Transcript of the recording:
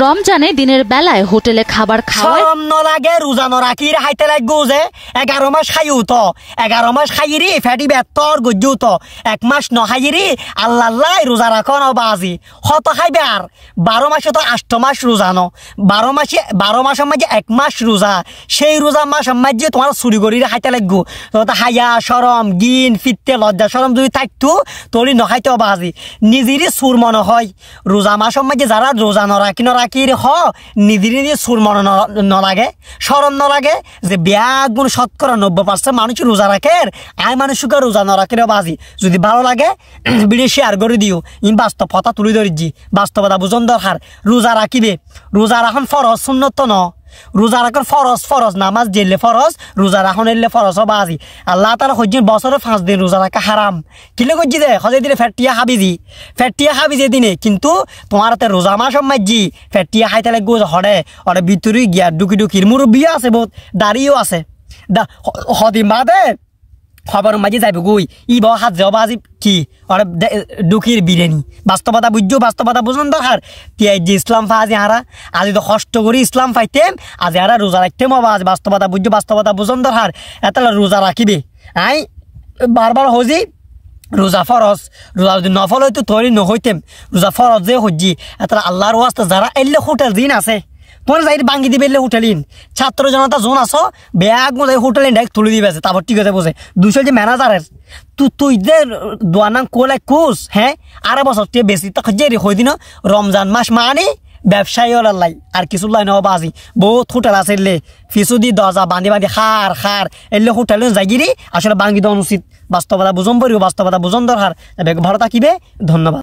রমজানে দিনের বেলায় হোটেলে খাবার খাওয়া শরম ন লাগে রোজা ন রাখি হাইতে লাগবো যে 11 মাস খাইও তো 11 মাস খাইরি ফ্যাটি বেতর গজ্জু তো 1 মাস ন খাইরি আল্লাহ আল্লাহ রোজা রাখো না বাজি হত খাইবে আর 12 মাসে তো 8 মাস রোজা ন 12 মাসের মাঝে 1 মাস রোজা সেই রোজা মাসের মাঝে তোমার চুরি করি হাইতে লাগবো তো হাইয়া শরম গিন ফিরতে লজ্জা শরম যদি থাকতো তোরি ন খাইতে বাজি নিজেরই সুর মনে হয় রোজা মাসের মাঝে যারা রোজা ন রাখি হ নিজের নিজে সুর মনে ন লাগে শরম ন লাগে যে ব্যাগুণ শতকরা 90% মানুষ রোজা রাখে আয় মানুষকে রোজা ন রাখে বাজি যদি ভালো লাগে ভিডিও শেয়ার করে দিও ইন বাস্তব কথা তুলে ধরিছি বাস্তবতা বুঝন দরকার রোজা রাখিবে রোজা রাখন ফরজ সুন্নত ন রোজা রাখার ফরজ নামাজ জেলে ফরজ রোজা রাখন এলে ফরজ বাজি আল্লাহ তাআলা হজ্জিন বছরে 5 দিন রোজা রাখা হারাম কিলে করছি দে হজে দিলে ফেটিয়া হাবিজি দিনে কিন্তু তোমার হাতে রোজা মাস মাঝি ফেটিয়া খাইতে লাগবো হরে ওরে ভিতরে গিয়া ডুকির মুরব্বী আছে বহুত দাড়িও আছে হদিম বাদে খবর মাঝে যাইবে গই ই বাবা হাত যাওয়া আজি কি ওরে ডুকির বিরিয়ানি বাস্তবতা বুঝুন দরকার তিয়াই যে ইসলাম ফাজি হারা আজি তো কষ্ট করি ইসলাম পাইতেম আজি হারা রোজা রাখতেম আজ বাস্তবতা বুঝুন দরকার এতলা রোজা রাখিবে আই বারবার হজি রোজা ফরজ রোজা যদি নফল হইতো তৈরি নহইতেম রোজা ফরজ যে হজ্জি এতলা আল্লাহর ওয়াস্তে যারা এলে হোটেল দিন আছে তোমার যাই বাঙ্গি দিবে হোটেলিন ছাত্র জনতা জোন আছো ব্যাগ মধ্যে হোটেলিন ডাইরেক্ট তুলে দিবে আছে তারপর ঠিক আছে বসে 200 যে ম্যানেজারের তুই যে দোয়ানাং কোলাই কোস হ্যাঁ 8 বছর তুই বেশি তো জেরি হই দিন রমজান মাস মানে ব্যবসায়ী লাই আর কিছু লাই ন বাজি বহুত হোটেল আছে এলে ফিসু দি দরজা বাঁধি খার এলে হোটেল যাইগিরি আসলে বাঙ্গি দেওয়া উচিত বাস্তবতা বুঝন পড়িব বাস্তবতা বুঝন দরকার ভালো থাকিবে ধন্যবাদ।